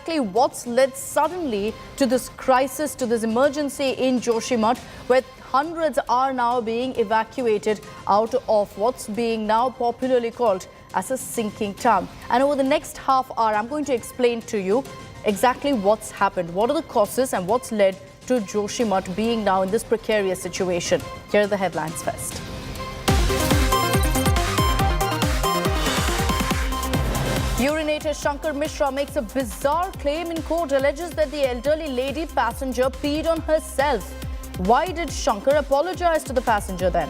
exactly what's led suddenly to this crisis, to this emergency in Joshimath, where hundreds are now being evacuated out of what's being now popularly called as a sinking town. And over the next half hour, I'm going to explain to you exactly what's happened, what are the causes and what's led to Joshimath being now in this precarious situation. Here are the headlines first. Urinator Shankar Mishra makes a bizarre claim in court, alleges that the elderly lady passenger peed on herself. Why did Shankar apologize to the passenger then?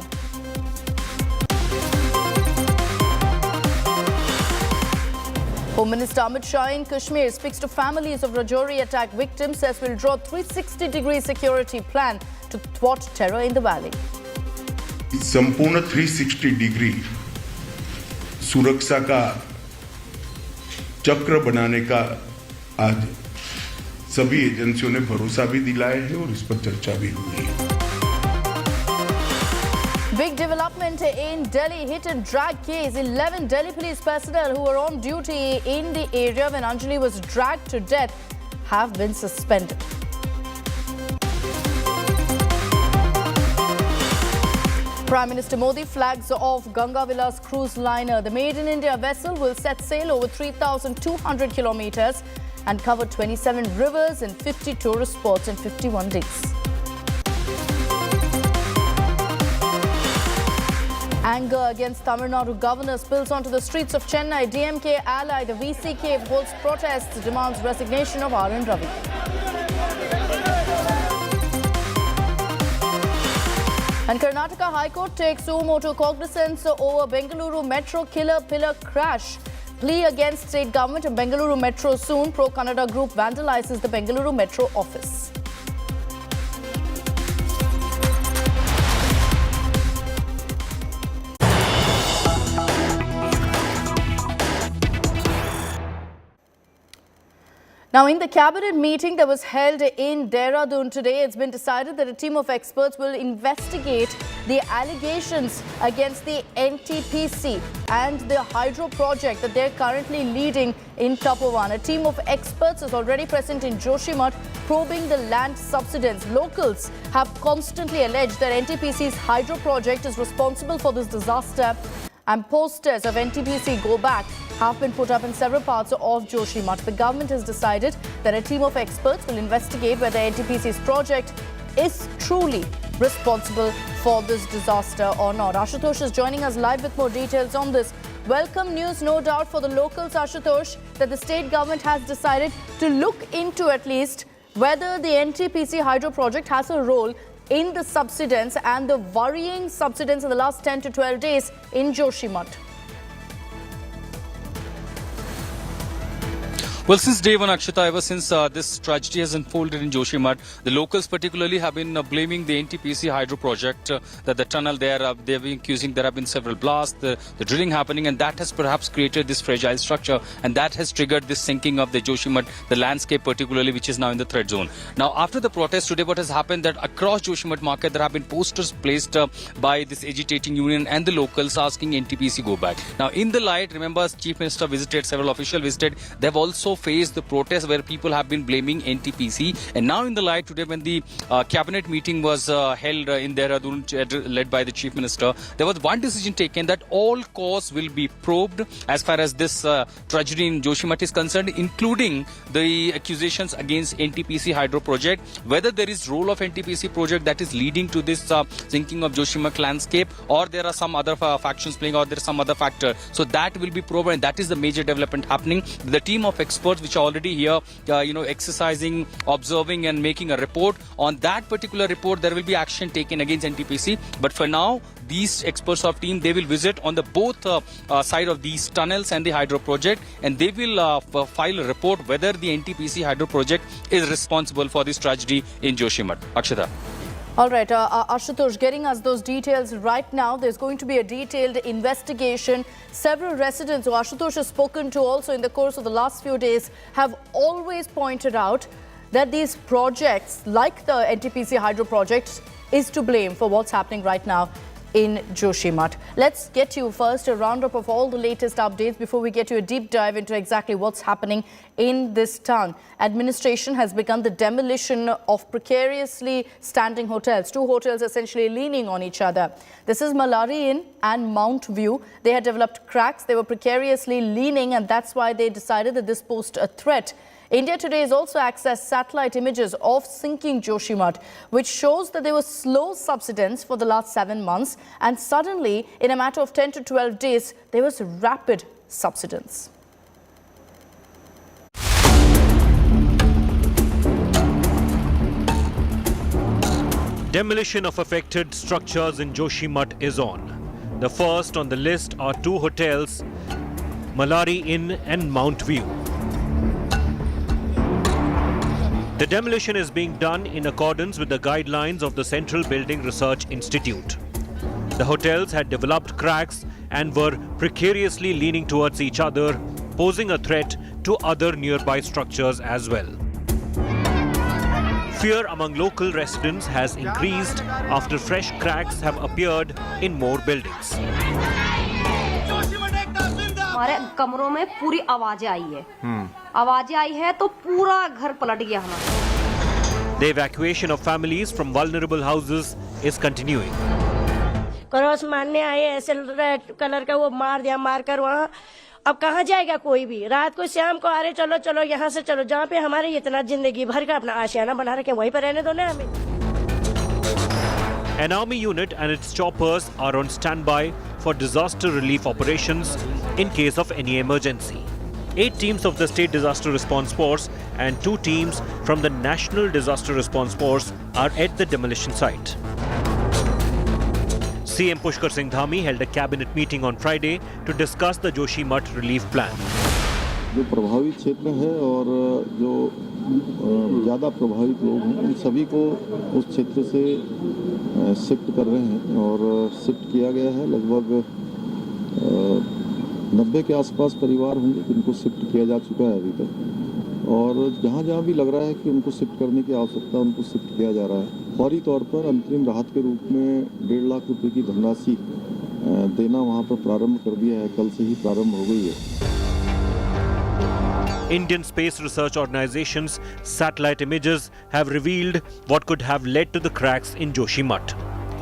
Home Minister Amit Shah in Kashmir speaks to families of Rajouri attack victims, says will draw 360-degree security plan to thwart terror in the valley. संपूर्ण 360 degree सुरक्षा का चक्र बनाने का आज सभी एजेंसियों ने भरोसा भी दिलाया है और इस पर चर्चा भी हुई है. Big development in Delhi hit and drag case. 11 Delhi police personnel who were on duty in the area when Anjali was dragged to death have been suspended. Prime Minister Modi flags off Ganga Vilas cruise liner. The Made in India vessel will set sail over 3,200 kilometers and cover 27 rivers and 50 tourist spots in 51 days. Anger against Tamil Nadu governor spills onto the streets of Chennai. DMK ally, the VCK, holds protests, demands resignation of R.N. Ravi. And Karnataka High Court takes suo motu cognizance over Bengaluru Metro killer pillar crash. Plea against state government and Bengaluru Metro soon. Pro-Kannada group vandalizes the Bengaluru Metro office. Now, in the cabinet meeting that was held in Dehradun today, it's been decided that a team of experts will investigate the allegations against the NTPC and the hydro project that they're currently leading in Tapovan. A team of experts is already present in Joshimath probing the land subsidence. Locals have constantly alleged that NTPC's hydro project is responsible for this disaster, and posters of NTPC Go Back have been put up in several parts of Joshimath. The government has decided that a team of experts will investigate whether NTPC's project is truly responsible for this disaster or not. Ashutosh is joining us live with more details on this. Welcome news, no doubt, for the locals, Ashutosh, that the state government has decided to look into at least whether the NTPC hydro project has a role in the subsidence and the worrying subsidence in the last 10 to 12 days in Joshimath. Well, since day one, Akshita, ever since this tragedy has unfolded in Joshimath, the locals particularly have been blaming the NTPC hydro project, that the tunnel there, they've been accusing there have been several blasts, the drilling happening, and that has perhaps created this fragile structure, and that has triggered this sinking of the Joshimath, the landscape particularly, which is now in the threat zone. Now, after the protest today, what has happened that across Joshimath market, there have been posters placed by this agitating union and the locals asking NTPC go back. Now, in the light, remember, Chief Minister visited, several officials visited, they've also faced the protest where people have been blaming NTPC. And now in the light today, when the cabinet meeting was held in Dehradun, led by the Chief Minister, there was one decision taken that all cause will be probed as far as this tragedy in Joshimath is concerned, including the accusations against NTPC hydro project, whether there is role of NTPC project that is leading to this sinking of Joshimath landscape, or there are some other factions playing, or there is some other factor. So that will be probed, and that is the major development happening. The team of experts which are already here, exercising, observing and making a report. On that particular report, there will be action taken against NTPC. But for now, these experts of team, they will visit on the both side of these tunnels and the hydro project, and they will file a report whether the NTPC hydro project is responsible for this tragedy in Joshimath. Akshita. All right, Ashutosh, getting us those details right now. There's going to be a detailed investigation. Several residents who Ashutosh has spoken to also in the course of the last few days have always pointed out that these projects, like the NTPC hydro project, is to blame for what's happening right now in Joshimath. Let's get you first a roundup of all the latest updates before we get you a deep dive into exactly what's happening in this town. Administration has begun the demolition of precariously standing hotels, two hotels essentially leaning on each other. This is Mussoorie Inn and Mount View. They had developed cracks, they were precariously leaning, and that's why they decided that this posed a threat. India Today has also accessed satellite images of sinking Joshimath, which shows that there was slow subsidence for the last 7 months, and suddenly, in a matter of 10 to 12 days, there was rapid subsidence. Demolition of affected structures in Joshimath is on. The first on the list are two hotels, Mussoorie Inn and Mount View. The demolition is being done in accordance with the guidelines of the Central Building Research Institute. The hotels had developed cracks and were precariously leaning towards each other, posing a threat to other nearby structures as well. Fear among local residents has increased after fresh cracks have appeared in more buildings. हमारे कमरों में पूरी आवाजें आई है आवाजें आई है तो पूरा घर पलट गया हमारा. The evacuation of families from vulnerable houses is continuing. Cross मारने आए ऐसे रेड कलर का वो मार दिया मारकर वहाँ अब कहाँ जाएगा कोई भी रात को शाम को आ रहे चलो चलो यहाँ से चलो जहाँ पे हमारे इतना जिंदगी भर का अपना आशियाना बना रखे वहीं पर रहने दो ना हमें. An army unit and its choppers are on standby for disaster relief operations in case of any emergency. 8 teams of the State Disaster Response Force and 2 teams from the National Disaster Response Force are at the demolition site. CM Pushkar Singh Dhami held a cabinet meeting on Friday to discuss the Joshimath relief plan. जो प्रभावित क्षेत्र है और जो ज़्यादा प्रभावित लोग हैं उन सभी को उस क्षेत्र से शिफ्ट कर रहे हैं और शिफ्ट किया गया है. लगभग 90 के आसपास परिवार होंगे जिनको शिफ्ट किया जा चुका है अभी तक और जहाँ भी लग रहा है कि उनको शिफ्ट करने की आवश्यकता उनको शिफ्ट किया जा रहा है. फौरी तौर पर अंतरिम राहत के रूप में 1.5 लाख रुपए की धनराशि देना वहाँ पर प्रारंभ कर दिया है. कल से ही प्रारंभ हो गई है. Indian Space Research Organization's satellite images have revealed what could have led to the cracks in Joshimath.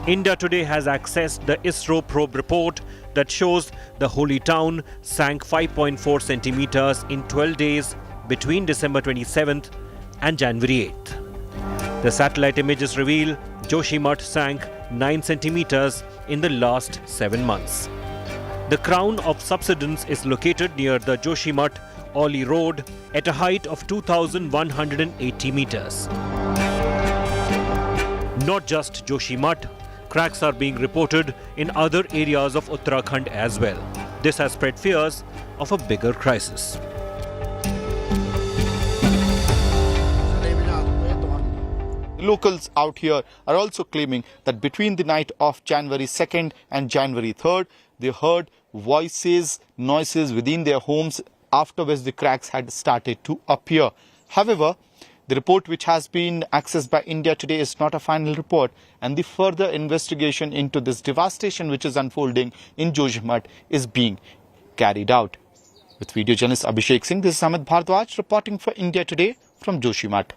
India Today has accessed the ISRO probe report that shows the holy town sank 5.4 centimeters in 12 days between December 27th and January 8th. The satellite images reveal Joshimath sank 9 centimeters in the last 7 months. The crown of subsidence is located near the Joshimath Oli Road at a height of 2,180 meters. Not just Joshimath, cracks are being reported in other areas of Uttarakhand as well. This has spread fears of a bigger crisis. Locals out here are also claiming that between the night of January 2nd and January 3rd, they heard voices, noises within their homes, after which the cracks had started to appear. However, the report which has been accessed by India Today is not a final report, and the further investigation into this devastation which is unfolding in Joshimath is being carried out. With video journalist Abhishek Singh, this is Amit Bhardwaj reporting for India Today from Joshimath.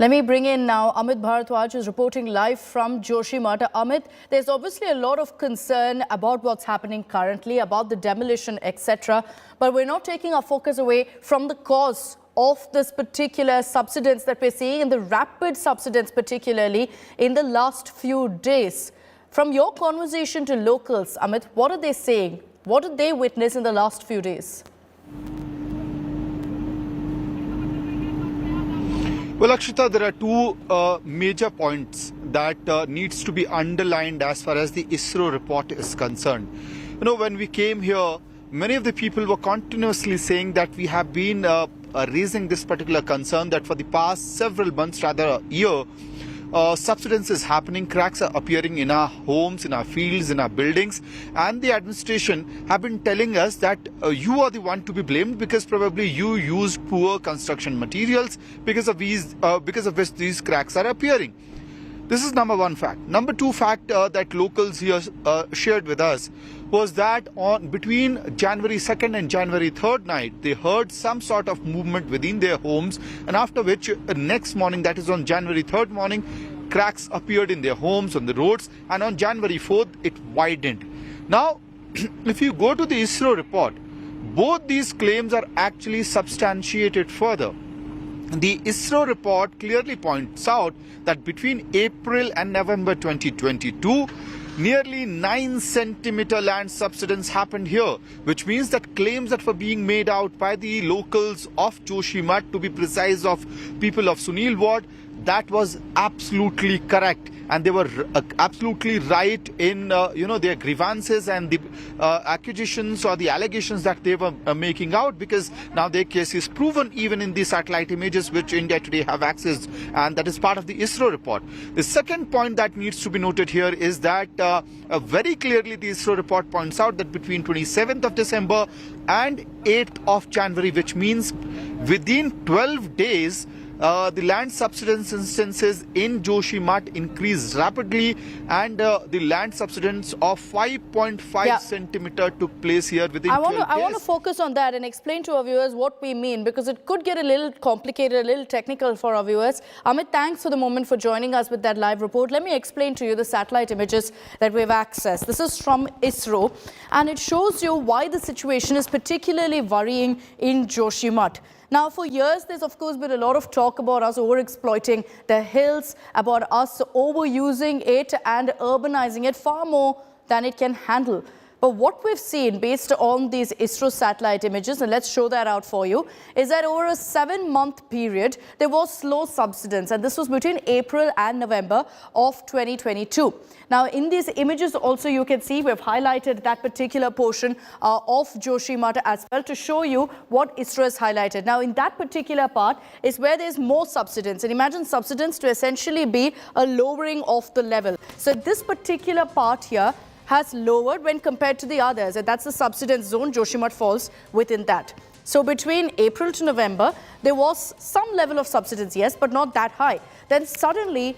Let me bring in now Amit Bhardwaj, who's reporting live from Joshimath. Amit, there's obviously a lot of concern about what's happening currently, about the demolition, etc. But we're not taking our focus away from the cause of this particular subsidence that we're seeing, and the rapid subsidence particularly in the last few days. From your conversation to locals, Amit, what are they saying? What did they witness in the last few days? Well, Akshita, there are two major points that needs to be underlined as far as the ISRO report is concerned. You know, when we came here, many of the people were continuously saying that we have been raising this particular concern that for the past several months, rather a year, subsidence is happening, cracks are appearing in our homes, in our fields, in our buildings, and the administration have been telling us that you are the one to be blamed because probably you used poor construction materials because of which these cracks are appearing. This is number one fact. Number two fact that locals here shared with us was that between January 2nd and January 3rd night, they heard some sort of movement within their homes, and after which next morning, that is on January 3rd morning, cracks appeared in their homes, on the roads, and on January 4th, it widened. Now, if you go to the ISRO report, both these claims are actually substantiated further. The ISRO report clearly points out that between April and November 2022, nearly 9 centimeter land subsidence happened here, which means that claims that were being made out by the locals of Joshimath, to be precise, of people of Sunil Ward, that was absolutely correct, and they were absolutely right in their grievances and the accusations or the allegations that they were making out, because now their case is proven even in the satellite images which India Today have accessed, and that is part of the ISRO report. The second point that needs to be noted here is that very clearly the ISRO report points out that between 27th of December and 8th of January, which means within 12 days, the land subsidence instances in Joshimath increased rapidly, and the land subsidence of 5.5 centimeter took place here within 12 days. I want to focus on that and explain to our viewers what we mean, because it could get a little complicated, a little technical for our viewers. Amit, thanks for the moment for joining us with that live report. Let me explain to you the satellite images that we've accessed. This is from ISRO, and it shows you why the situation is particularly worrying in Joshimath. Now, for years, there's of course been a lot of talk about us overexploiting the hills, about us overusing it and urbanizing it far more than it can handle. But what we've seen based on these ISRO satellite images, and let's show that out for you, is that over a 7-month period, there was slow subsidence, and this was between April and November of 2022. Now, in these images also, you can see we've highlighted that particular portion of Joshimath as well to show you what ISRO has highlighted. Now, in that particular part is where there's more subsidence. And imagine subsidence to essentially be a lowering of the level. So this particular part here has lowered when compared to the others, and that's the subsidence zone. Joshimath falls within that. So between April to November, there was some level of subsidence, yes, but not that high. Then suddenly,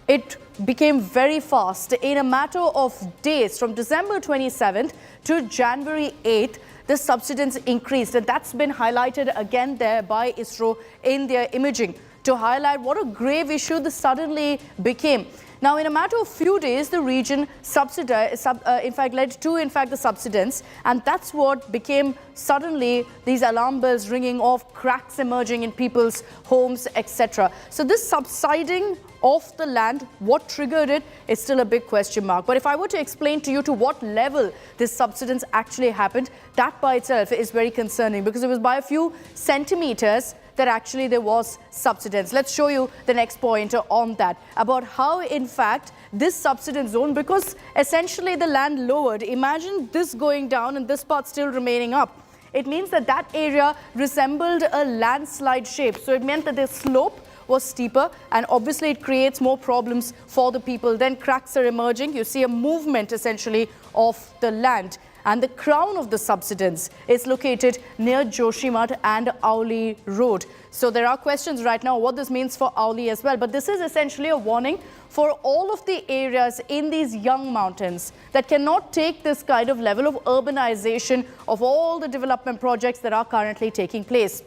it became very fast. In a matter of days, from December 27th to January 8th, the subsidence increased, and that's been highlighted again there by ISRO in their imaging to highlight what a grave issue this suddenly became. Now, in a matter of few days, the region led to the subsidence, and that's what became suddenly these alarm bells ringing off, cracks emerging in people's homes, etc. So this subsiding of the land, what triggered it, is still a big question mark. But if I were to explain to you to what level this subsidence actually happened, that by itself is very concerning, because it was by a few centimeters that actually there was subsidence. Let's show you the next point on that, about how in fact this subsidence zone, because essentially the land lowered, imagine this going down and this part still remaining up. It means that that area resembled a landslide shape. So it meant that the slope was steeper, and obviously it creates more problems for the people. Then cracks are emerging. You see a movement essentially of the land. And the crown of the subsidence is located near Joshimath and Auli Road. So there are questions right now what this means for Auli as well. But this is essentially a warning for all of the areas in these young mountains that cannot take this kind of level of urbanization of all the development projects that are currently taking place.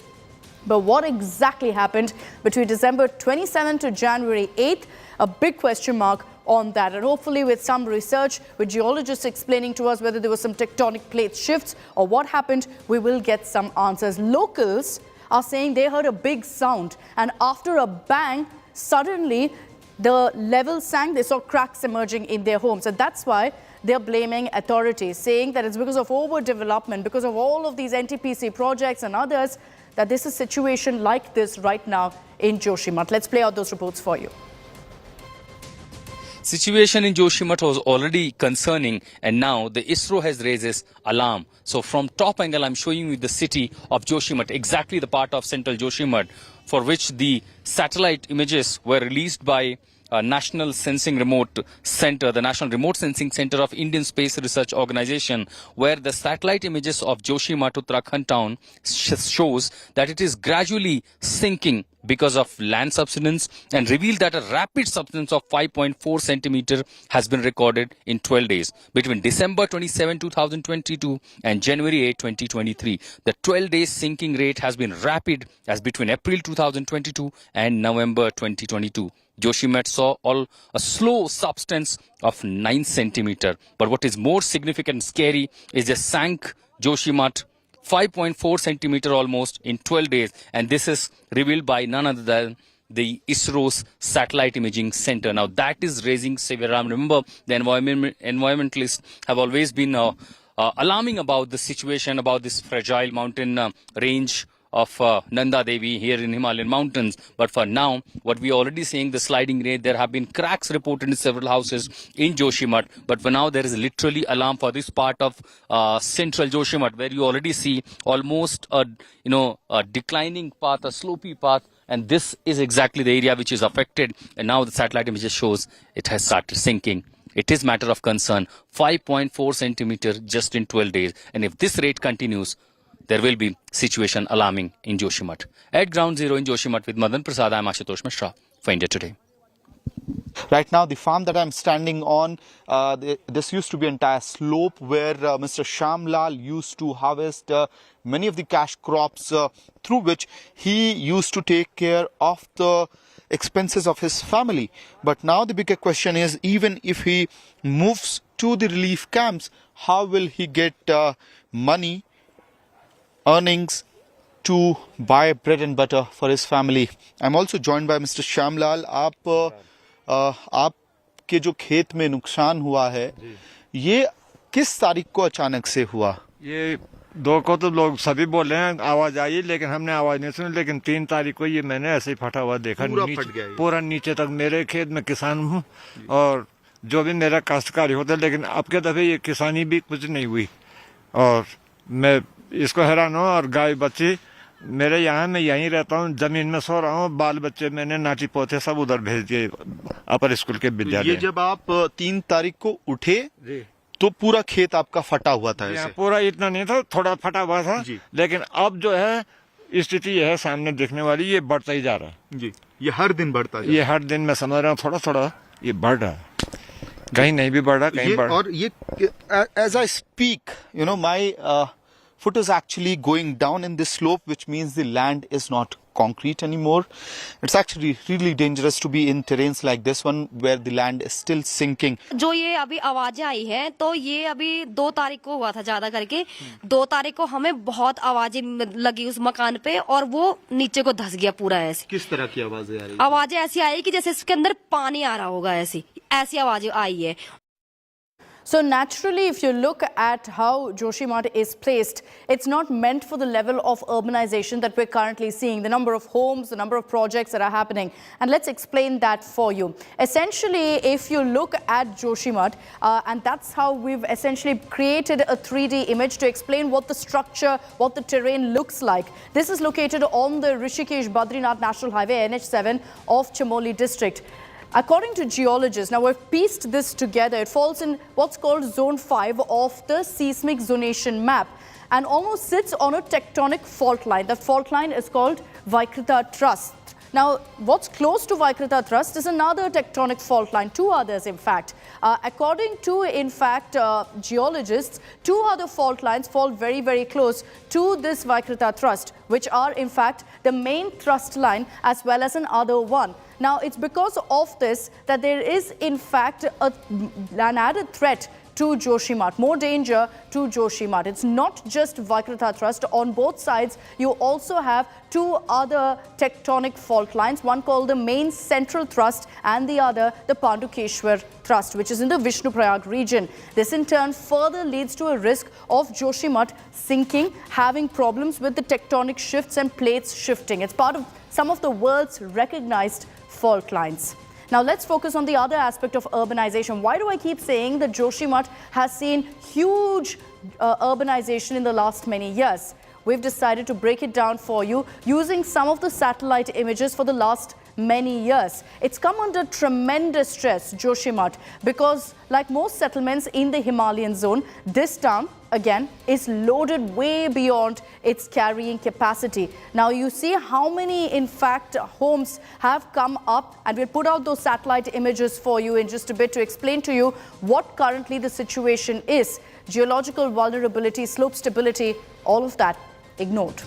But what exactly happened between December 27th to January 8th? A big question mark on that, and hopefully with some research, with geologists explaining to us whether there was some tectonic plate shifts or what happened, we will get some answers. Locals are saying they heard a big sound, and after a bang, suddenly the level sank. They saw cracks emerging in their homes, and that's why they're blaming authorities, saying that it's because of overdevelopment, because of all of these NTPC projects and others, that this is a situation like this right now in Joshimath. Let's play out those reports for you. Situation in Joshimath was already concerning, and now the ISRO has raised its alarm. So from top angle, I'm showing you the city of Joshimath, exactly the part of central Joshimath, for which the satellite images were released by National Sensing Remote Center, the National Remote Sensing Center of Indian Space Research Organization, where the satellite images of Joshimath Uttarakhand town shows that it is gradually sinking because of land subsidence and revealed that a rapid subsidence of 5.4 centimeter has been recorded in 12 days between December 27, 2022 and January 8, 2023. The 12-day sinking rate has been rapid as between April 2022 and November 2022. Joshimath saw a slow subsidence of 9 centimeter. But what is more significant and scary is the sank Joshimath 5.4 centimeter almost in 12 days, and this is revealed by none other than the ISRO's satellite imaging center. Now that is raising severe alarm. Remember, the environmentalists have always been alarming about the situation, about this fragile mountain range of Nanda Devi here in Himalayan mountains. But for now, what we are already seeing, the sliding rate, there have been cracks reported in several houses in Joshimath. But for now, there is literally alarm for this part of central Joshimath, where you already see almost a declining path, a slopey path. And this is exactly the area which is affected. And now the satellite images shows it has started sinking. It is matter of concern. 5.4 centimeter just in 12 days. And if this rate continues, there will be situation alarming in Joshimath. At Ground Zero in Joshimath with Madan Prasad, I am Ashutosh Mishra for India Today. Right now, the farm that I'm standing on, this used to be an entire slope where Mr. Shamlal used to harvest many of the cash crops through which he used to take care of the expenses of his family. But now the bigger question is, even if he moves to the relief camps, how will he get money, earnings to buy bread and butter for his family? I'm also joined by Mr. Shamlal. आपके जो खेत में नुकसान हुआ है, ये किस तारीख को अचानक से हुआ? ये 2 को तो लोग सभी बोल रहे हैं आवाज आई, लेकिन हमने आवाज नहीं सुनी। लेकिन 3 तारीख को ये मैंने ऐसे ही फटा हुआ देखा, पूरा नीचे तक। मेरे खेत में किसान हूँ और जो भी मेरा काश्तकारी होता है, लेकिन अब के दफे ये किसानी भी कुछ नहीं हुई और मैं इसको हैरान हूँ। और गाय बच्ची मेरे यहाँ, मैं यहीं रहता हूँ, जमीन में सो रहा हूँ। बाल बच्चे मैंने नाटी पोते सब उधर भेज दिए अपर स्कूल के विद्यालय। ये जब आप 3 तारीख को उठे तो पूरा खेत आपका फटा हुआ था? ऐसे पूरा इतना नहीं था, थोड़ा फटा हुआ था। लेकिन अब जो है स्थिति यह है सामने देखने वाली, ये बढ़ता ही जा रहा है जी। ये हर दिन बढ़ता है? ये हर दिन मैं समझ रहा हूँ थोड़ा थोड़ा ये बढ़ रहा है, कहीं नहीं भी बढ़ रहा, कहीं बढ़। और ये as I speak, you know, my foot is actually going down in this slope, which means the land is not concrete anymore. It's actually really dangerous to be in terrains like this one where the land is still sinking. जो ये अभी आवाजें आई है, तो ये अभी 2 तारीख को हुआ था ज्यादा करके। 2 तारीख को हमें बहुत आवाजें लगी उस मकान पे और वो नीचे को धस गया पूरा ऐसे। किस तरह की आवाजें आ रही? आवाजें ऐसी आई कि जैसे इसके अंदर पानी आ रहा होगा, ऐसी आवाजें आई है। So naturally, if you look at how Joshimath is placed, it's not meant for the level of urbanization that we're currently seeing, the number of homes, the number of projects that are happening. And let's explain that for you. Essentially, if you look at Joshimath, and that's how we've essentially created a 3D image to explain what the structure, what the terrain looks like. This is located on the Rishikesh-Badrinath National Highway, NH7 of Chamoli district. According to geologists, now we've pieced this together, it falls in what's called Zone 5 of the seismic zonation map and almost sits on a tectonic fault line. The fault line is called Vaikrita Thrust. Now, what's close to Vaikrita Thrust is another tectonic fault line, 2 others in fact. According to, in fact, geologists, 2 other fault lines fall very, very close to this Vaikrita Thrust, which are in fact the main thrust line as well as another one. Now, it's because of this that there is in fact an added threat to Joshimath, more danger to Joshimath. It's not just Vaikrita Thrust. On both sides, you also have 2 other tectonic fault lines, one called the main central thrust and the other the Pandukeshwar Thrust, which is in the Vishnuprayag region. This in turn further leads to a risk of Joshimath sinking, having problems with the tectonic shifts and plates shifting. It's part of some of the world's recognized fault lines. Now let's focus on the other aspect of urbanization. Why do I keep saying that Joshimath has seen huge urbanization in the last many years? We've decided to break it down for you using some of the satellite images for the last many years. It's come under tremendous stress, Joshimath, because like most settlements in the Himalayan zone, this town again, is loaded way beyond its carrying capacity. Now, you see how many, in fact, homes have come up, and we'll put out those satellite images for you in just a bit to explain to you what currently the situation is. Geological vulnerability, slope stability, all of that ignored.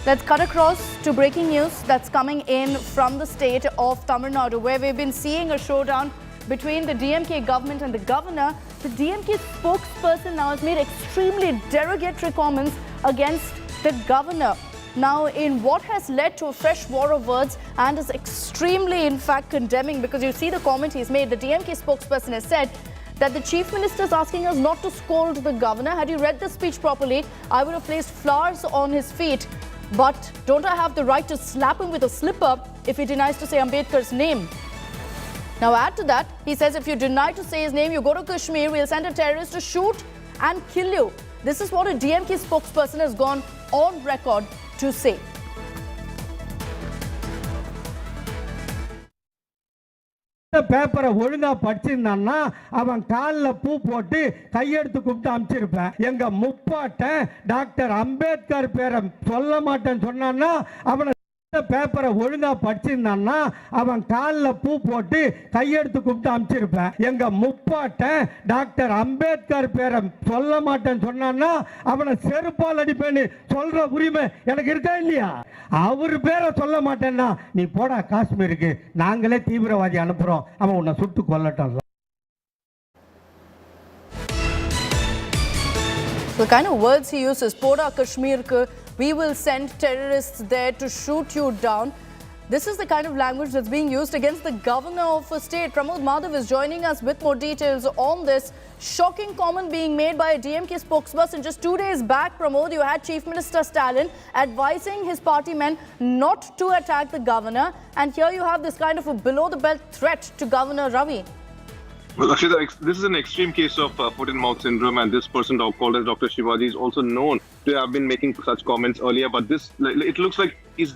Let's cut across to breaking news that's coming in from the state of Tamil Nadu, where we've been seeing a showdown between the DMK government and the governor. The DMK spokesperson now has made extremely derogatory comments against the governor. Now, in what has led to a fresh war of words, and is extremely, in fact, condemning, because you see the comment he's made. The DMK spokesperson has said that the chief minister is asking us not to scold the governor. Had you read the speech properly, I would have placed flowers on his feet. But don't I have the right to slap him with a slipper if he denies to say Ambedkar's name? Now add to that, he says if you deny to say his name, you go to Kashmir, we'll send a terrorist to shoot and kill you. This is what a DMK spokesperson has gone on record to say. பேப்பரை ஒழுங்கா படிச்சிருந்தான்னா அவன் காலில் பூ போட்டு கையெடுத்து கூப்பிட்டு அனுப்பிச்சிருப்பேன். எங்க முப்பாட்ட doctor Ambedkar பேரை சொல்ல மாட்டேன்னு சொன்னான்னா அவனை பேப்பரை ஒழுங்கா படிச்சிருந்தான்னா அவன் காலில் பூ போட்டு கையெடுத்து கூப்பிட்டு அனுப்பிச்சிருப்பேன். எங்க முப்பாட்ட டாக்டர் அம்பேத்கர் பேரை சொல்ல மாட்டேன்னு சொன்னான்னா அவனை செருப்பால் அடிப்பேன்னு சொல்ற உரிமை எனக்கு இருக்கா இல்லையா? அவர் பேரை சொல்ல மாட்டேன்னா நீ போடா காஷ்மீருக்கு, நாங்களே தீவிரவாதி அனுப்புறோம், அவன் உன்னை சுட்டு கொல்லட்டும். The kind of words he uses, Poda Kashmir, we will send terrorists there to shoot you down. This is the kind of language that's being used against the governor of a state. Pramod Madhav is joining us with more details on this. Shocking comment being made by a DMK spokesperson. Just 2 days back, Pramod, you had Chief Minister Stalin advising his party men not to attack the governor. And here you have this kind of a below-the-belt threat to Governor Ravi. Well, Akshita, this is an extreme case of foot-and-mouth syndrome, and this person called as Dr. Shivaji is also known to have been making such comments earlier. But this, it looks like he's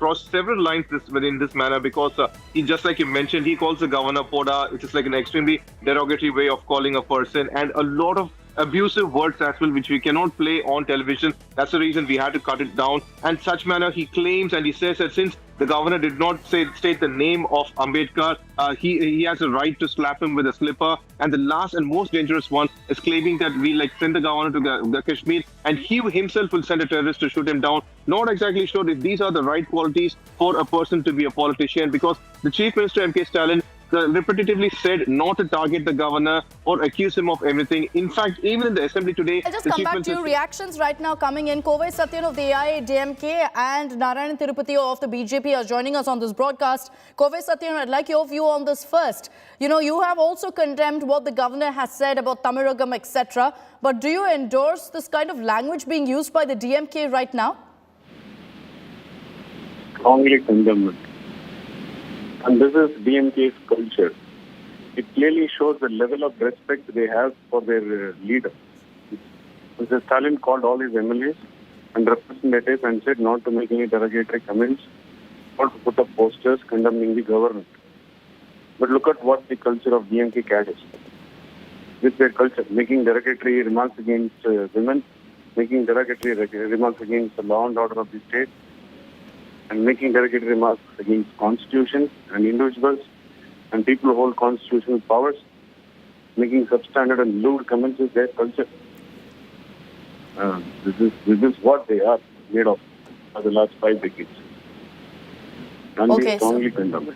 crossed several lines in this manner, because he, just like you mentioned, he calls the governor Poda, which is like an extremely derogatory way of calling a person, and a lot of abusive words as well, which we cannot play on television. That's the reason we had to cut it down. And such manner, he claims and he says that since the governor did not state the name of Ambedkar, he has a right to slap him with a slipper. And the last and most dangerous one is claiming that we send the governor to the Kashmir, and he himself will send a terrorist to shoot him down. Not exactly sure if these are the right qualities for a person to be a politician, because the Chief Minister M.K. Stalin repetitively said not to target the governor or accuse him of everything. In fact, even in the assembly today... I'll just come back to you. Reactions right now coming in. Kovai Satyan of the AIADMK and Narayanan Tirupati of the BJP are joining us on this broadcast. Kovai Satyan, I'd like your view on this first. You know, you have also condemned what the governor has said about Tamilagam, etc. But do you endorse this kind of language being used by the DMK right now? Strongly condemn it. And this is DMK's culture. It clearly shows the level of respect they have for their leader. Mr. Stalin called all his MLAs and representatives and said not to make any derogatory comments or to put up posters condemning the government. But look at what the culture of DMK carries. With their culture, making derogatory remarks against women, making derogatory remarks against the law and order of the state, and making derogatory remarks against constitutions and individuals and people who hold constitutional powers, making substandard and lewd comments is their culture. This is what they are made of for the last 5 decades. And we strongly condemn it.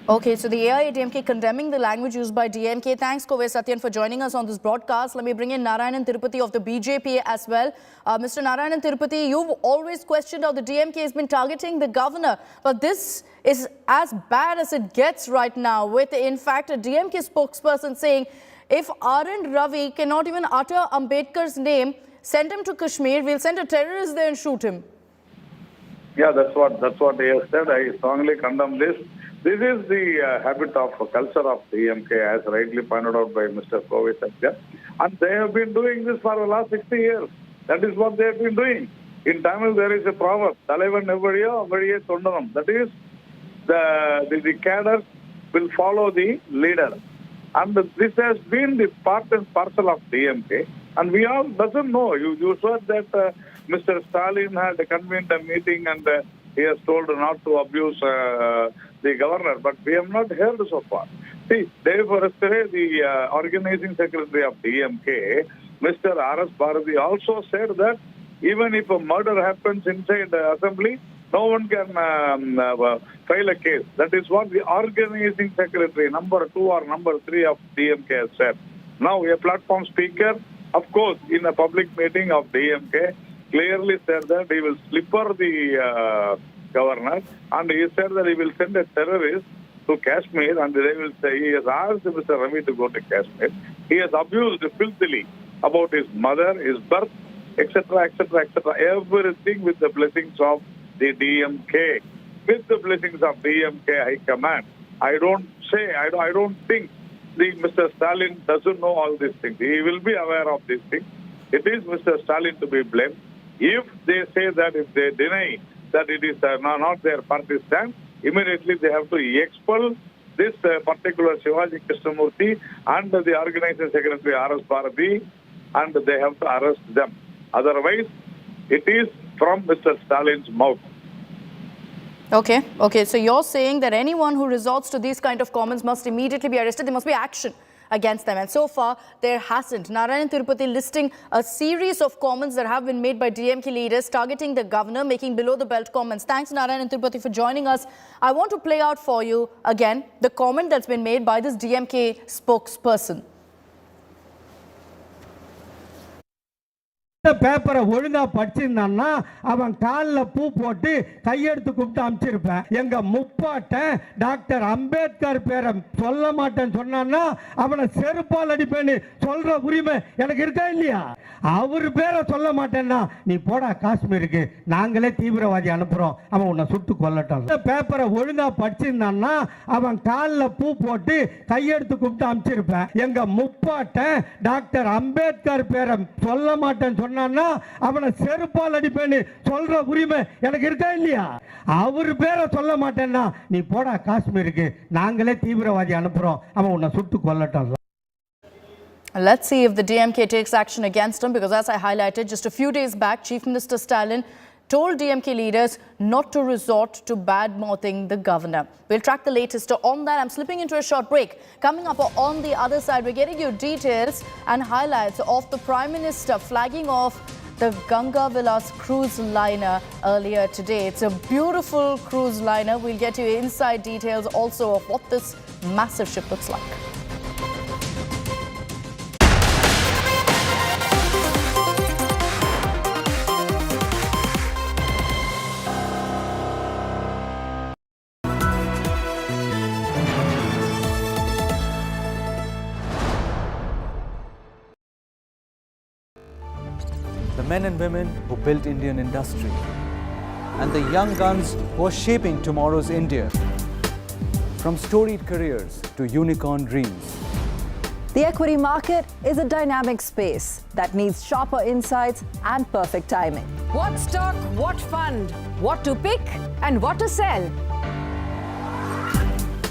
Okay, so the AIADMK condemning the language used by DMK. Thanks, Kovai Satyan, for joining us on this broadcast. Let me bring in Narayanan Tirupati of the BJP as well. Mr. Narayanan Tirupati, you've always questioned how the DMK has been targeting the governor. But this is as bad as it gets right now, with, in fact, a DMK spokesperson saying, if RN Ravi cannot even utter Ambedkar's name, send him to Kashmir, we'll send a terrorist there and shoot him. Yeah, that's what they have said. I strongly condemn this. This is the habit of culture of the DMK, as rightly pointed out by Mr. Kovai Satya. And they have been doing this for the last 60 years. That is what they have been doing. In Tamil, there is a proverb, Talaivan evvadiyo, avvadiye thondanam. That is, the cadres will follow the leader. And this has been the part and parcel of DMK. And we all doesn't know. You said that Mr. Stalin had convened a meeting and he has told not to abuse the governor. But we have not heard so far. See, day for yesterday, the organizing secretary of DMK, Mr. R.S. Bharati, also said that even if a murder happens inside the assembly, no one can file a case. That is what the organizing secretary, number 2 or number 3 of DMK has said. Now, a platform speaker, of course, in a public meeting of DMK, clearly said that he will slipper the governor, and he said that he will send a terrorist to Kashmir, and they will say he has asked Mr. Ravi to go to Kashmir. He has abused filthily about his mother, his birth, etc., etc., etc. Everything with the blessings of the DMK, with the blessings of DMK High Command. I don't think Mr. Stalin doesn't know all these things. He will be aware of these things. It is Mr. Stalin to be blamed. If they say that, if they deny that it is not their party stand, immediately they have to expel this particular Shivaji Krishnamurthy and the organizing secretary R.S. Bharati, and they have to arrest them. Otherwise, it is from Mr. Stalin's mouth. Okay. So you're saying that anyone who resorts to these kind of comments must immediately be arrested. There must be action against them. And so far, there hasn't. Narayan Tirupati listing a series of comments that have been made by DMK leaders targeting the governor, making below-the-belt comments. Thanks, Narayan Tirupati, for joining us. I want to play out for you again the comment that's been made by this DMK spokesperson. பேப்பரை ஒழுங்கா படிச்சிருந்தான்னா அவன் காலில் பூ போட்டு கையெடுத்து கூப்பிட்டு அனுப்பிச்சிருப்பேன். எங்க முப்பாட்டன் doctor Ambedkar பேரை சொல்ல மாட்டேன்னு சொன்னான்னா அவனை செருப்பால் அடிப்பேன்னு சொல்ற உரிமை எனக்கு இருக்கா இல்லையா? அவர் பேரை சொல்ல மாட்டேன்னா நீ போடா காஷ்மீருக்கு, நாங்களே தீவிரவாதி அனுப்புறோம், அவன் உன்னை சுட்டு கொல்லட்டும். பேப்பரை ஒழுங்கா படிச்சிருந்தான்னா அவன் காலில் பூ போட்டு கையெடுத்து கூப்பிட்டு அனுப்பிச்சிருப்பேன். எங்க முப்பாட்டன் டாக்டர் அம்பேத்கர் பேரை சொல்ல மாட்டேன்னு சொன்னா அவனை செருப்பால் அடிப்பேன்னு சொல்ற உரிமை எனக்கு இருக்கா இல்லையா? அவர் பேரை சொல்ல மாட்டேன்னா நீ போடா காஷ்மீருக்கு, நாங்களே தீவிரவாதி அனுப்புறோம், அவன் உன்னை சுட்டு கொல்லட்டும். Let's see if the DMK takes action against him, because as I highlighted just a few days back, Chief Minister Stalin told DMK leaders not to resort to bad-mouthing the governor. We'll track the latest on that. I'm slipping into a short break. Coming up on the other side, we're getting you details and highlights of the Prime Minister flagging off the Ganga Vilas cruise liner earlier today. It's a beautiful cruise liner. We'll get you inside details also of what this massive ship looks like. The men and women who built Indian industry, and the young guns who are shaping tomorrow's India. From storied careers to unicorn dreams. The equity market is a dynamic space that needs sharper insights and perfect timing. What stock, what fund, what to pick and what to sell.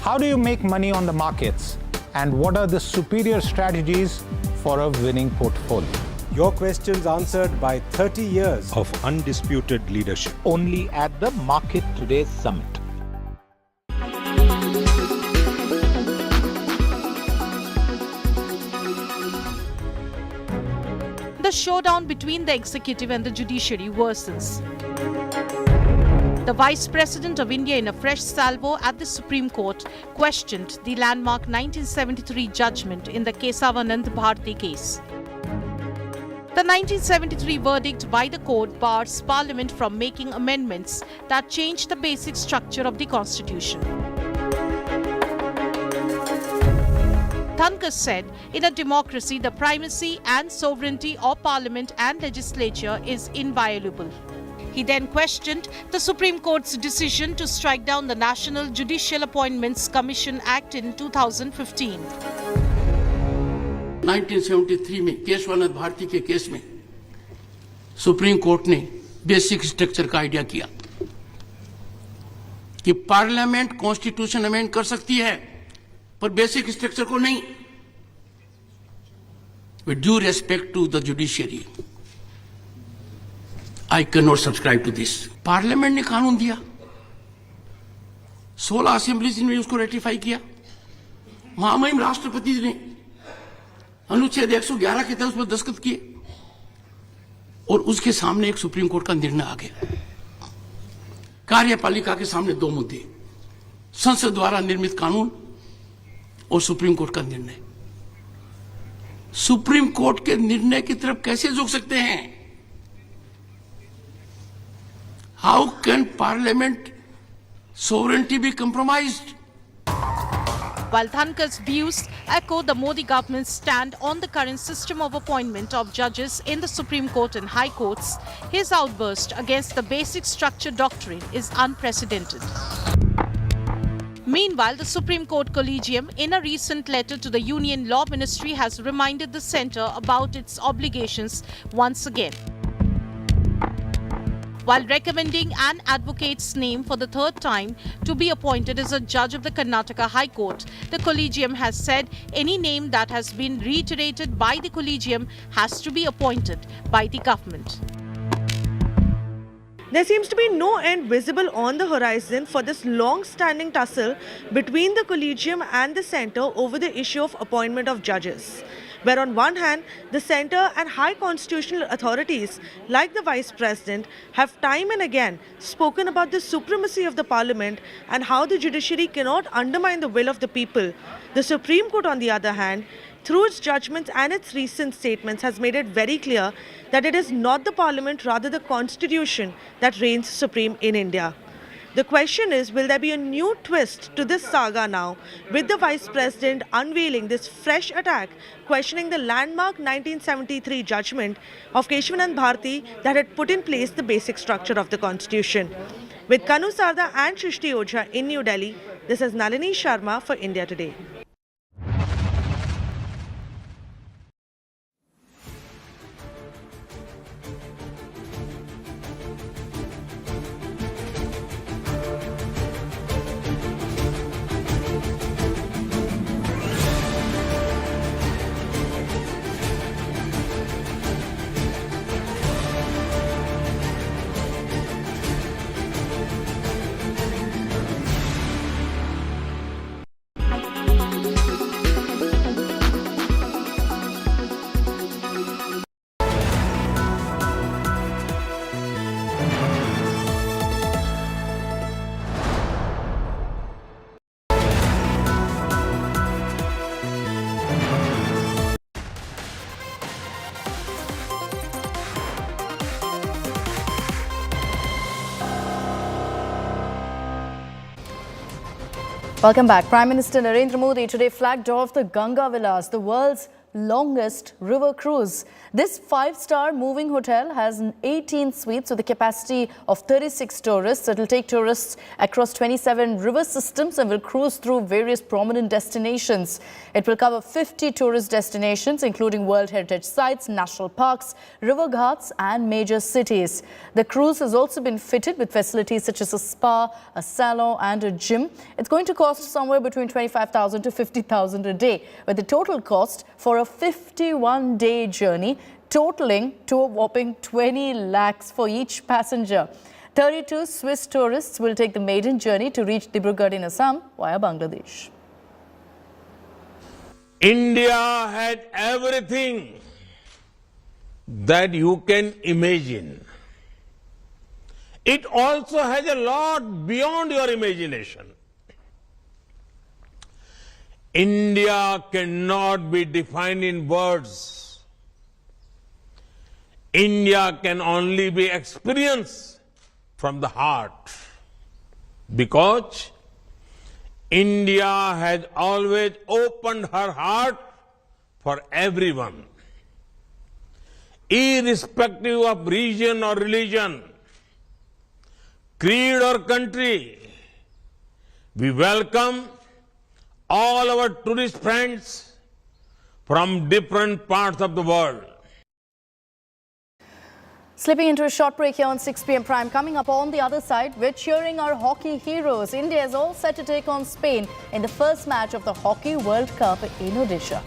How do you make money on the markets? And what are the superior strategies for a winning portfolio? Your questions answered by 30 years of undisputed leadership. Only at the Market Today Summit. The showdown between the executive and the judiciary worsens. The Vice President of India, in a fresh salvo at the Supreme Court, questioned the landmark 1973 judgment in the Kesavanand Bharti case. The 1973 verdict by the court bars Parliament from making amendments that change the basic structure of the Constitution. Thankar said, in a democracy, the primacy and sovereignty of Parliament and legislature is inviolable. He then questioned the Supreme Court's decision to strike down the National Judicial Appointments Commission Act in 2015. 1973 में केशवानंद भारती के case में supreme court ने basic structure का idea किया कि parliament constitution amend कर सकती है पर बेसिक स्ट्रक्चर को नहीं. With due respect to the judiciary, I cannot subscribe to this. Parliament ने कानून दिया, 16 असेंबलीज ने उसको रेटिफाई किया. महामहिम राष्ट्रपति ने अनुच्छेद 111 के तहत उस पर दस्तखत किए और उसके सामने एक सुप्रीम कोर्ट का निर्णय आ गया. कार्यपालिका के सामने दो मुद्दे, संसद द्वारा निर्मित कानून और सुप्रीम कोर्ट का निर्णय. सुप्रीम कोर्ट के निर्णय की तरफ कैसे झुक सकते हैं? How can parliament sovereignty be compromised? While Thankar's views echo the Modi government's stand on the current system of appointment of judges in the Supreme Court and High Courts, his outburst against the basic structure doctrine is unprecedented. Meanwhile, the Supreme Court Collegium, in a recent letter to the Union Law Ministry, has reminded the centre about its obligations once again. While recommending an advocate's name for the third time to be appointed as a judge of the Karnataka High Court, the Collegium has said any name that has been reiterated by the Collegium has to be appointed by the government. There seems to be no end visible on the horizon for this long-standing tussle between the Collegium and the Centre over the issue of appointment of judges, where on one hand, the Centre and high constitutional authorities like the Vice President have time and again spoken about the supremacy of the Parliament and how the judiciary cannot undermine the will of the people. The Supreme Court, on the other hand, through its judgments and its recent statements, has made it very clear that it is not the Parliament, rather the Constitution, that reigns supreme in India. The question is, will there be a new twist to this saga now, with the Vice President unveiling this fresh attack, questioning the landmark 1973 judgment of Keshwanand Bharati that had put in place the basic structure of the Constitution. With Kanu Sarda and Shrishti Ojha in New Delhi, this is Nalini Sharma for India Today. Welcome back. Prime Minister Narendra Modi today flagged off the Ganga Vilas, the world's longest river cruise. This 5-star moving hotel has 18 suites with a capacity of 36 tourists. It will take tourists across 27 river systems and will cruise through various prominent destinations. It will cover 50 tourist destinations, including World Heritage Sites, national parks, river ghats and major cities. The cruise has also been fitted with facilities such as a spa, a salon and a gym. It's going to cost somewhere between 25,000 to 50,000 a day, with the total cost for a 51-day journey totaling to a whopping 20 lakhs for each passenger. 32 Swiss tourists will take the maiden journey to reach Dibrugarh in Assam via Bangladesh. India had everything that you can imagine. It also has a lot beyond your imagination. India cannot be defined in words. India can only be experienced from the heart, because India has always opened her heart for everyone, irrespective of region or religion, creed or country. We welcome all our tourist friends from different parts of the world. Slipping into a short break here on 6 p.m. Prime. Coming up on the other side, we're cheering our hockey heroes. India is all set to take on Spain in the first match of the Hockey World Cup in Odisha.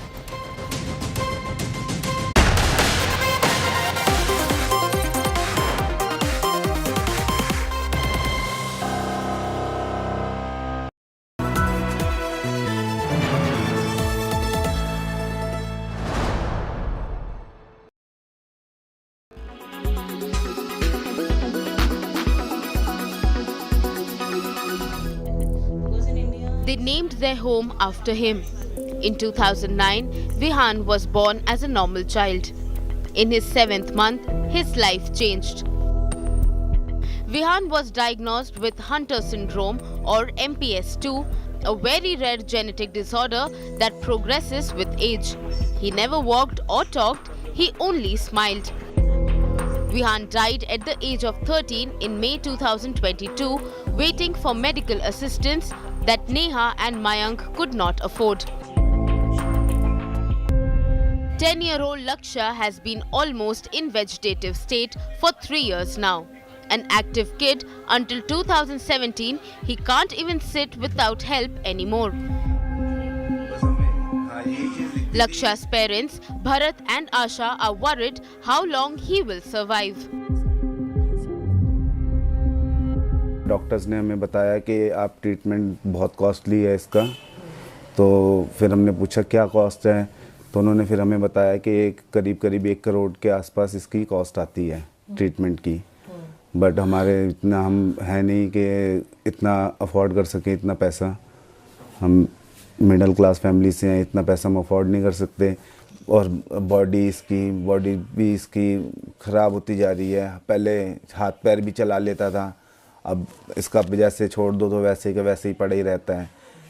They named their home after him. In 2009, Vihan was born as a normal child. In his 7th month, his life changed. Vihan was diagnosed with Hunter syndrome or MPS II, a very rare genetic disorder that progresses with age. He never walked or talked, he only smiled. Vihan died at the age of 13 in May 2022, waiting for medical assistance that Neha and Mayank could not afford. 10-year-old Laksha has been almost in vegetative state for 3 years now. An active kid until 2017, he can't even sit without help anymore. Laksha's parents, Bharat and Asha, are worried how long he will survive. Doctors ने हमें बताया कि आप treatment बहुत costly है इसका, तो फिर हमने पूछा क्या कॉस्ट है, तो उन्होंने फिर हमें बताया कि करीब 1 करोड़ के आसपास इसकी कॉस्ट आती है ट्रीटमेंट की। बट हमारे इतना हम है नहीं कि इतना अफोर्ड कर सकें, इतना पैसा। हम मिडिल क्लास फैमिली से हैं, इतना पैसा हम अफोर्ड नहीं कर सकते। और बॉडी भी इसकी ख़राब होती जा रही है। पहले हाथ पैर भी चला लेता था, अब इसका जैसे छोड़ दो तो वैसे का वैसे ही पड़ा ही रहता है।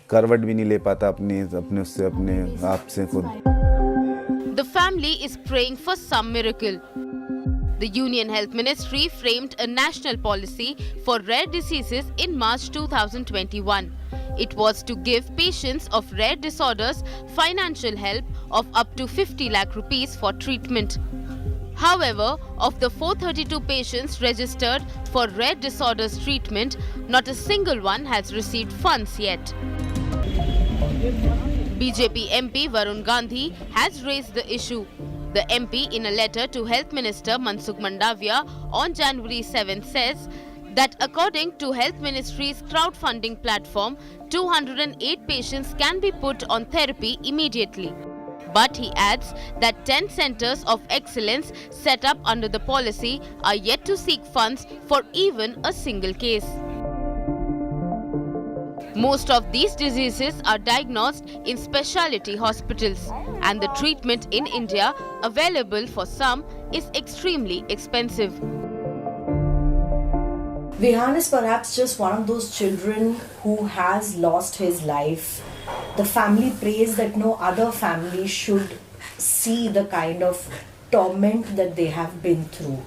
करवट भी नहीं ले पाता अपने आप से खुद। The family is praying for some miracle. The Union Health Ministry framed a national policy for rare diseases in March 2021. It was to give patients of rare disorders financial help of up to 50 lakh rupees for treatment. However, of the 432 patients registered for rare disorders treatment, not a single one has received funds yet. BJP MP Varun Gandhi has raised the issue. The MP, in a letter to Health Minister Mansukh Mandavia on January 7, says that according to Health Ministry's crowdfunding platform, 208 patients can be put on therapy immediately. But he adds that 10 centers of excellence set up under the policy are yet to seek funds for even a single case. Most of these diseases are diagnosed in specialty hospitals, and the treatment in India available for some is extremely expensive. Vihan is perhaps just one of those children who has lost his life. The family prays that no other family should see the kind of torment that they have been through.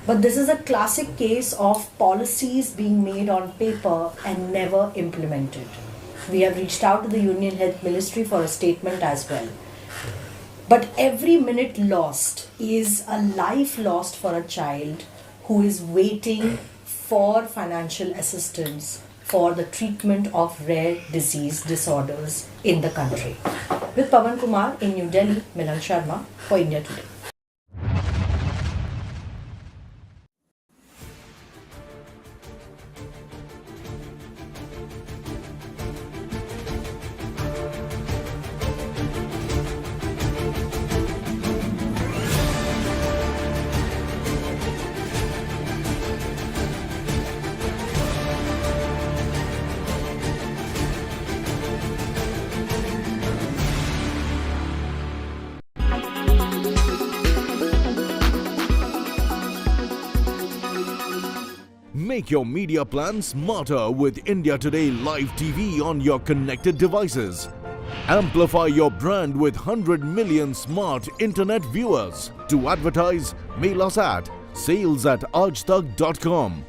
But this is a classic case of policies being made on paper and never implemented. We have reached out to the Union Health Ministry for a statement as well. But every minute lost is a life lost for a child who is waiting for financial assistance for the treatment of rare disease disorders in the country. With Pawan Kumar in New Delhi, Milan Sharma for India Today. Make your media plan smarter with India Today Live TV on your connected devices. Amplify your brand with 100 million smart internet viewers. To advertise, mail us at sales@aajtak.com.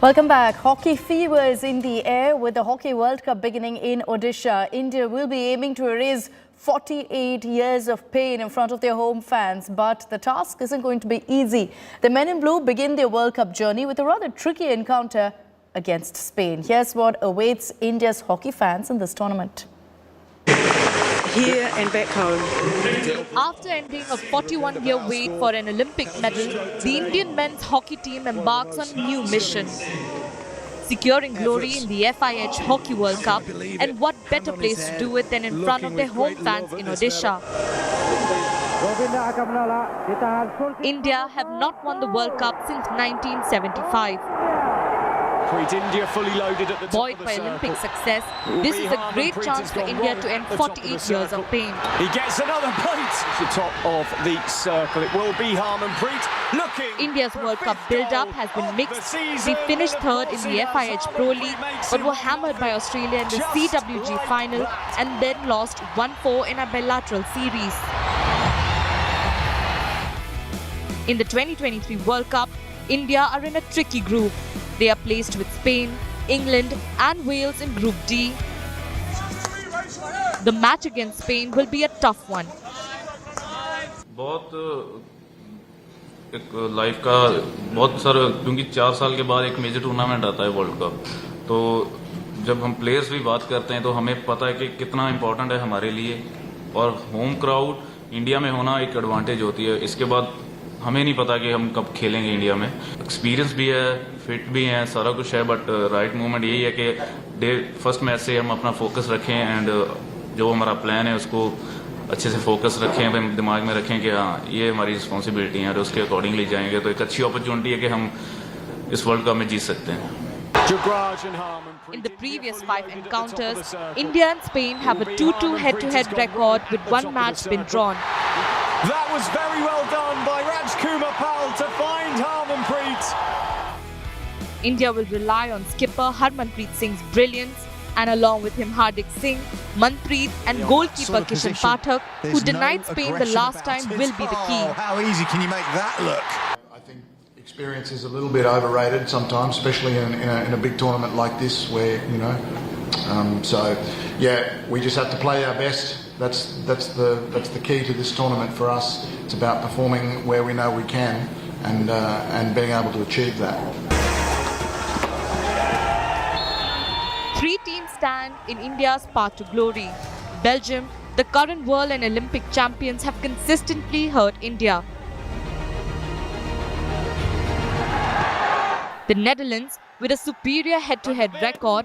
Welcome back. Hockey fever is in the air with the Hockey World Cup beginning in Odisha. India will be aiming to erase 48 years of pain in front of their home fans, but the task isn't going to be easy. The men in blue begin their World Cup journey with a rather tricky encounter against Spain. Here's what awaits India's hockey fans in this tournament. Here and back home. After ending a 41-year wait for an Olympic medal, the Indian men's hockey team embarks on a new mission. Securing glory in the FIH Hockey World Cup, and what better place to do it than in front of their home fans in Odisha. India have not won the World Cup since 1975. India fully loaded at the Buoyed by Olympic success, this is a great chance for India to end 48 years of pain. He gets another point at the top of the circle. It will be Harmanpreet looking. India's World Cup build-up has been mixed. They finished third in the FIH Pro League, but were hammered by Australia in the CWG final and then lost 1-4 in a bilateral series. In the 2023 World Cup, India are in a tricky group. They are placed with Spain, England and Wales in Group D. The match against Spain will be a tough one. बहुत एक life का बहुत सारा, क्योंकि 4 साल के बाद एक मेजर टूर्नामेंट आता है वर्ल्ड कप, तो जब हम प्लेयर्स भी बात करते हैं तो हमें पता है कि कितना इम्पोर्टेंट है हमारे लिए, और होम क्राउड इंडिया में होना एक एडवांटेज होती है. इसके बाद हमें नहीं पता कि हम कब खेलेंगे इंडिया में. एक्सपीरियंस भी है, फिट भी हैं, सारा कुछ है, बट राइट मूवमेंट यही है कि फर्स्ट मैच से हम अपना फोकस रखें एंड जो हमारा प्लान है उसको अच्छे से फोकस रखें, दिमाग में रखें कि हाँ ये हमारी रिस्पॉन्सिबिलिटी है और उसके अकॉर्डिंगली जाएंगे तो एक अच्छी अपॉर्चुनिटी है कि हम इस वर्ल्ड कप में जीत सकते हैं. In the previous 5 encounters, India and Spain have a 2-2 head-to-head record with one match been drawn. That was very well done by Rajkumar Pal to find Harmanpreet. India will rely on skipper Harmanpreet Singh's brilliance, and along with him Hardik Singh, Manpreet and goalkeeper Kishan Pathak, who denied Spain the last time, will be the key. How easy can you make that look? I think experience is a little bit overrated sometimes, especially in a big tournament like this where, you know, so yeah, we just have to play our best. That's the key to this tournament for us. It's about performing where we know we can and being able to achieve that. 3 teams stand in India's path to glory. Belgium, the current world and Olympic champions, have consistently hurt India. The Netherlands, with a superior head-to-head record,